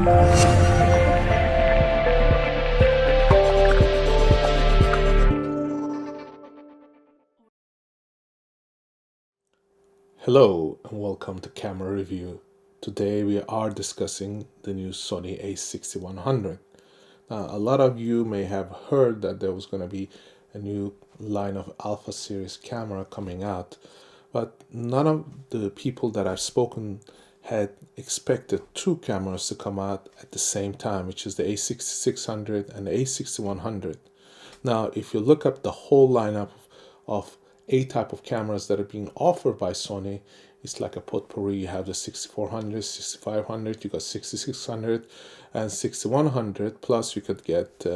Hello and welcome to Camera Review. Today we are discussing the new Sony A6100. Now, a lot of you may have heard that there was going to be a new line of Alpha series camera coming out, but none of the people that I've spoken had expected two cameras to come out at the same time, which is the A6600 and the A6100. Now, if you look up the whole lineup of A type of cameras that are being offered by Sony, it's like a potpourri. You have the 6400, 6500, you got 6600 and 6100, plus you could get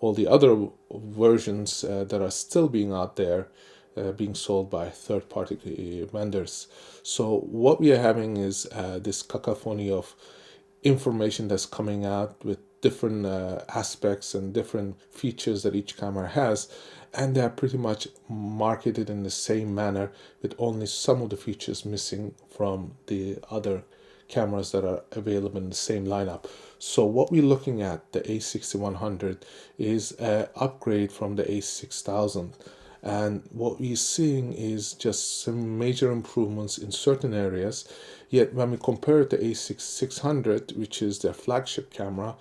all the other versions that are still being out there being sold by third-party vendors. So what we are having is this cacophony of information that's coming out with different aspects and different features that each camera has, and they are pretty much marketed in the same manner with only some of the features missing from the other cameras that are available in the same lineup. So what we're looking at, the A6100, is an upgrade from the A6000. And what we're seeing is just some major improvements in certain areas. Yet when we compare it to A6600, which is their flagship camera,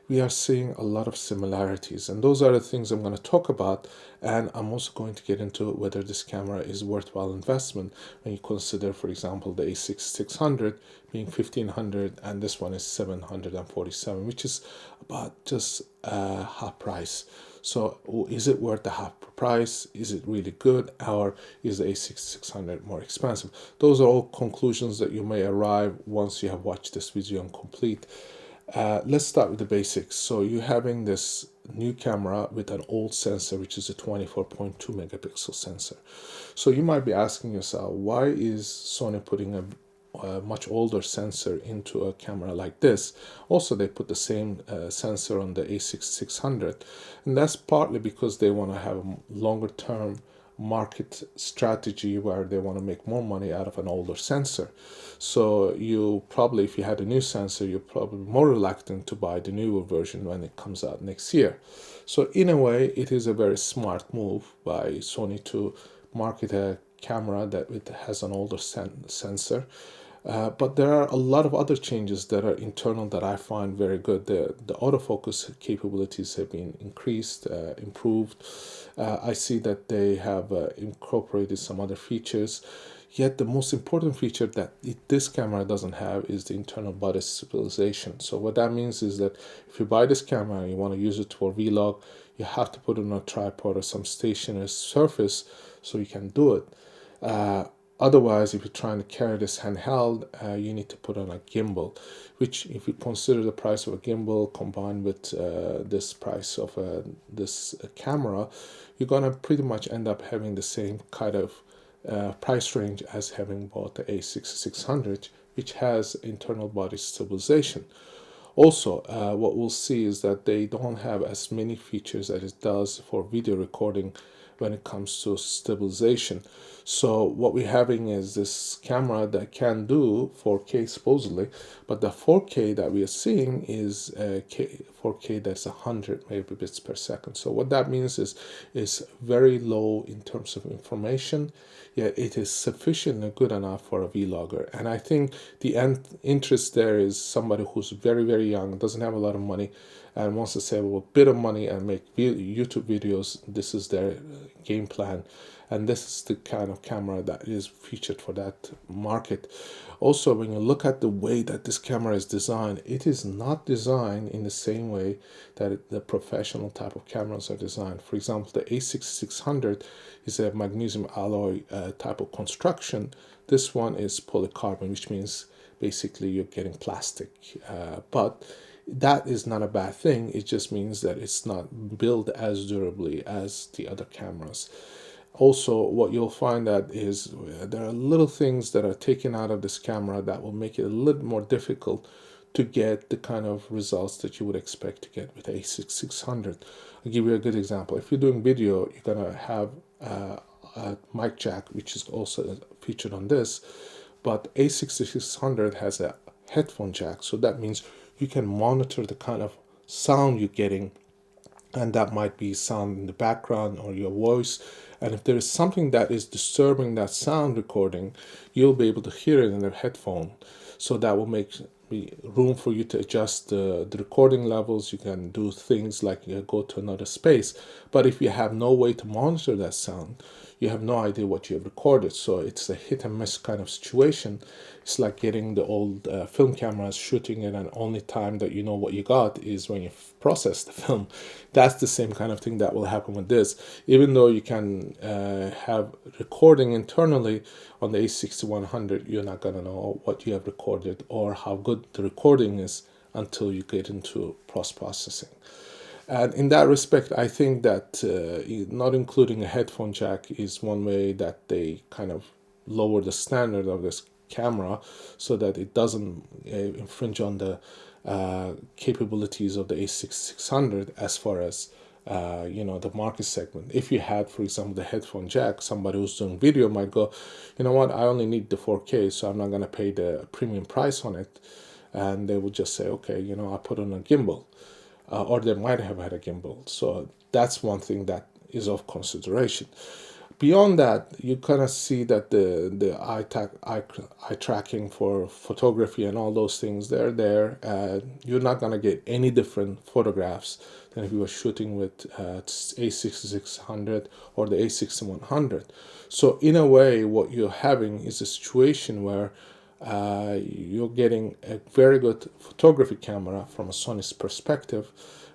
we are seeing a lot of similarities. And those are the things I'm going to talk about. And I'm also going to get into whether this camera is worthwhile investment when you consider, for example, the A6600 being 1500 and this one is 747, which is about just half price. So is it worth the half price? Is it really good? Or is the A6600 more expensive? Those are all conclusions that you may arrive once you have watched this video and complete. Let's start with the basics. So you're having this new camera with an old sensor, which is a 24.2 megapixel sensor. So you might be asking yourself, why is Sony putting a much older sensor into a camera like this? Also, they put the same sensor on the A6600, and that's partly because they want to have a longer term market strategy where they want to make more money out of an older sensor. So you probably, if you had a new sensor, you're probably more reluctant to buy the newer version when it comes out next year. So in a way, it is a very smart move by Sony to market a camera that it has an older sensor. But there are a lot of other changes that are internal that I find very good. The autofocus capabilities have been increased, improved. I see that they have incorporated some other features. Yet the most important feature that this camera doesn't have is the internal body stabilization. So what that means is that if you buy this camera and you want to use it for vlog, you have to put it on a tripod or some stationary surface so you can do it. Otherwise, if you're trying to carry this handheld, you need to put on a gimbal, which if you consider the price of a gimbal combined with this price of this camera, you're going to pretty much end up having the same kind of price range as having bought the A6600, which has internal body stabilization. Also, what we'll see is that they don't have as many features as it does for video recording when it comes to stabilization. So what we're having is this camera that can do 4K supposedly, but the 4K that we are seeing is 4K that's 100 megabits per second. So what that means is very low in terms of information, yet it is sufficiently good enough for a vlogger. And I think the interest there is somebody who's very, very young, doesn't have a lot of money, and wants to save a bit of money and make YouTube videos. This is their game plan, and this is the kind of camera that is featured for that market. Also, when you look at the way that this camera is designed, it is not designed in the same way that the professional type of cameras are designed. For example, the A6600 is a magnesium alloy type of construction. This one is polycarbon, which means basically you're getting plastic, but that is not a bad thing. It just means that it's not built as durably as the other cameras. Also, what you'll find that is there are little things that are taken out of this camera that will make it a little more difficult to get the kind of results that you would expect to get with A6600. I'll give you a good example. If you're doing video, you're going to have a mic jack, which is also featured on this, but A6600 has a headphone jack, so that means you can monitor the kind of sound you're getting, and that might be sound in the background or your voice. And if there is something that is disturbing that sound recording, you'll be able to hear it in the headphone. So that will make room for you to adjust the recording levels. You can do things like go to another space. But if you have no way to monitor that sound, you have no idea what you have recorded. So it's a hit and miss kind of situation. It's like getting the old film cameras, shooting it, and only time that you know what you got is when you process the film. That's the same kind of thing that will happen with this. Even though you can have recording internally on the A6100, you're not going to know what you have recorded or how good the recording is until you get into post-processing. And in that respect, I think that not including a headphone jack is one way that they kind of lower the standard of this camera so that it doesn't infringe on the capabilities of the A6600 as far as the market segment. If you had, for example, the headphone jack, somebody who's doing video might go, you know what, I only need the 4K, so I'm not going to pay the premium price on it. And they would just say, okay, I put on a gimbal. Or they might have had a gimbal. So that's one thing that is of consideration. Beyond that, you kind of see that the eye tracking for photography and all those things, they're there. You're not going to get any different photographs than if you were shooting with A6600 or the A6100. So in a way, what you're having is a situation where you're getting a very good photography camera from a Sony's perspective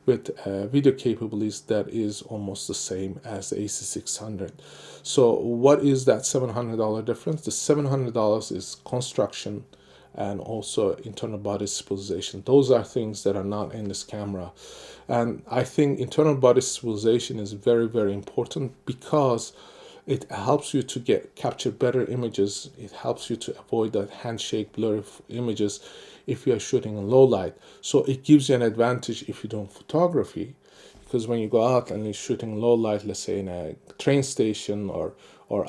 with video capabilities that is almost the same as the A6600. So what is that $700 difference? The $700 is construction and also internal body stabilization. Those are things that are not in this camera. And I think internal body stabilization is very, very important because it helps you to capture better images. It helps you to avoid that handshake blurry images if you are shooting in low light. So it gives you an advantage if you're doing photography, because when you go out and you're shooting low light, let's say in a train station or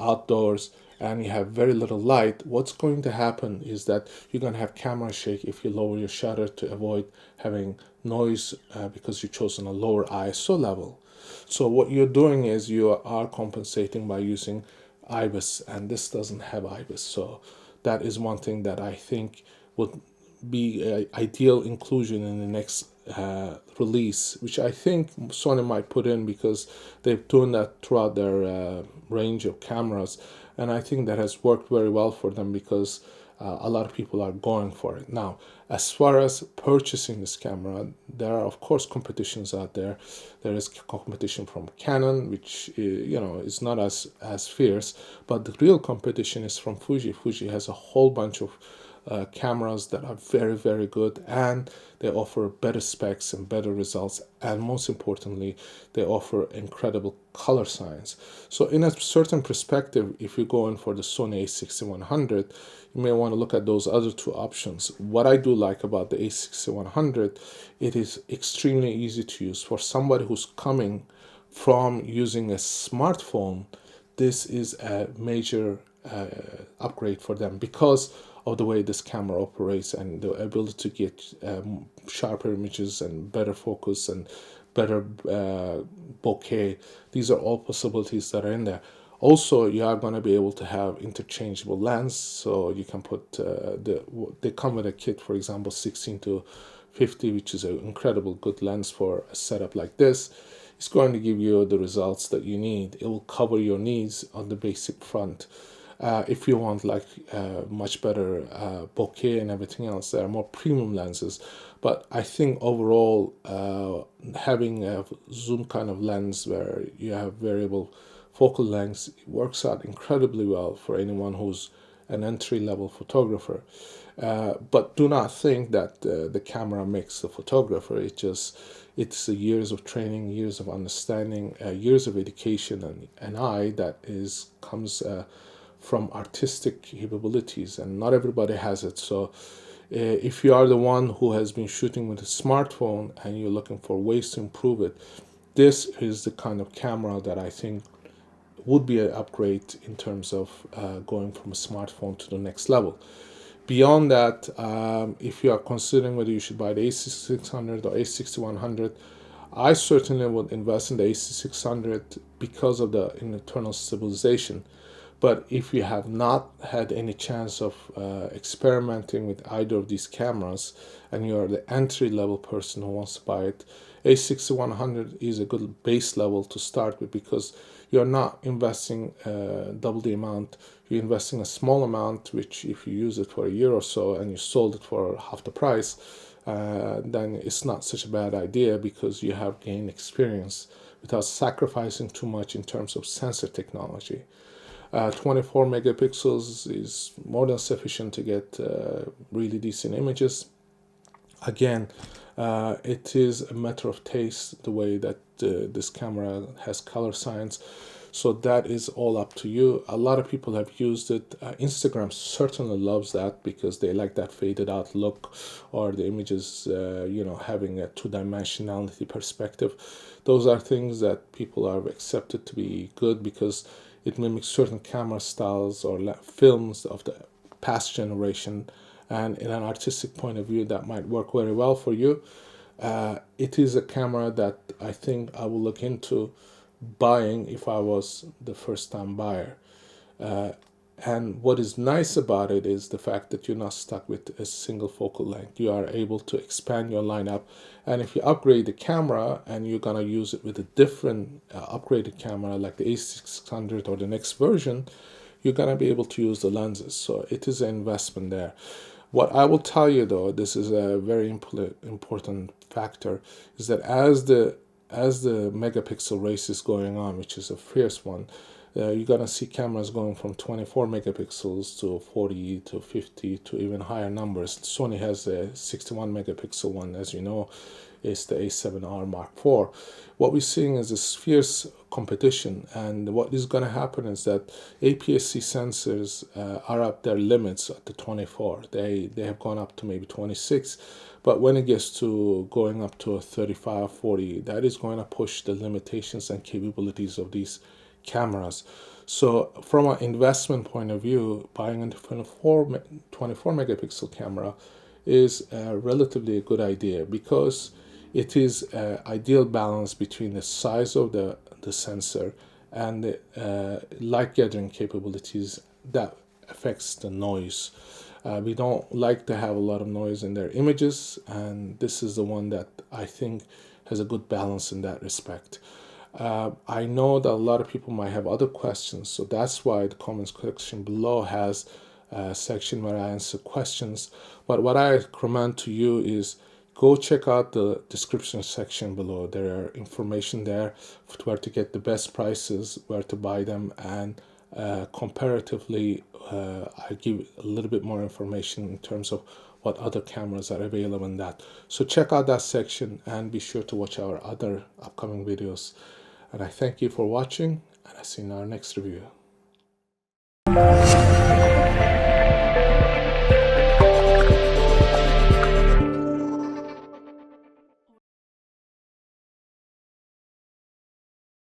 outdoors, and you have very little light, what's going to happen is that you're going to have camera shake if you lower your shutter to avoid having noise because you've chosen a lower ISO level. So what you're doing is you are compensating by using IBIS, and this doesn't have IBIS. So that is one thing that I think would be an ideal inclusion in the next release, which I think Sony might put in because they've done that throughout their range of cameras, and I think that has worked very well for them because a lot of people are going for it. Now, as far as purchasing this camera, there are of course competitions out there. There is competition from Canon, which is not as fierce, but the real competition is from Fuji. Fuji has a whole bunch of cameras that are very, very good, and they offer better specs and better results, and most importantly, they offer incredible color science. So in a certain perspective, if you go in for the Sony A6100, you may want to look at those other two options. What I do like about the A6100, it is extremely easy to use. For somebody who's coming from using a smartphone, this is a major upgrade for them because of the way this camera operates and the ability to get sharper images and better focus and better bokeh. These are all possibilities that are in there. Also, you are going to be able to have interchangeable lens, so you can put they come with a kit, for example, 16 to 50, which is an incredible good lens for a setup like this. It's going to give you the results that you need. It will cover your needs on the basic front. If you want like much better bokeh and everything else, there are more premium lenses. But I think overall, having a zoom kind of lens where you have variable focal lengths works out incredibly well for anyone who's an entry-level photographer. But do not think that the camera makes the photographer. It's years of training, years of understanding, years of education, and an eye that comes from artistic capabilities, and not everybody has it. So if you are the one who has been shooting with a smartphone and you're looking for ways to improve it, this is the kind of camera that I think would be an upgrade in terms of going from a smartphone to the next level. Beyond that, if you are considering whether you should buy the A6600 or A6100, I certainly would invest in the A6600 because of the internal stabilization. But if you have not had any chance of experimenting with either of these cameras and you're the entry level person who wants to buy it, A6100 is a good base level to start with because you're not investing double the amount. You're investing a small amount, which if you use it for a year or so and you sold it for half the price, then it's not such a bad idea because you have gained experience without sacrificing too much in terms of sensor technology. 24 megapixels is more than sufficient to get really decent images. Again, it is a matter of taste, the way that this camera has color science. So that is all up to you. A lot of people have used it. Instagram certainly loves that because they like that faded out look, or the images, having a two-dimensionality perspective. Those are things that people have accepted to be good because it mimics certain camera styles or films of the past generation, and in an artistic point of view that might work very well for you. It is a camera that I think I will look into buying if I was the first time buyer. And what is nice about it is the fact that you're not stuck with a single focal length. You are able to expand your lineup. And if you upgrade the camera and you're going to use it with a different upgraded camera like the A600 or the next version, you're going to be able to use the lenses. So it is an investment there. What I will tell you though, this is a very important factor, is that as the megapixel race is going on, which is a fierce one, you're going to see cameras going from 24 megapixels to 40 to 50 to even higher numbers. Sony has a 61 megapixel one, as you know, is the A7R Mark IV. What we're seeing is this fierce competition, and what is going to happen is that APS-C sensors are at their limits at the 24. They have gone up to maybe 26, but when it gets to going up to a 35, 40, that is going to push the limitations and capabilities of these cameras. So from an investment point of view, buying a 24 megapixel camera is relatively a good idea because it is an ideal balance between the size of the sensor and the light gathering capabilities that affects the noise. We don't like to have a lot of noise in their images, and this is the one that I think has a good balance in that respect. I know that a lot of people might have other questions, so that's why the comments section below has a section where I answer questions. But what I recommend to you is go check out the description section below. There are information there for where to get the best prices, where to buy them, and comparatively, I give a little bit more information in terms of what other cameras are available in that. So check out that section and be sure to watch our other upcoming videos. And I thank you for watching, and I see you in our next review.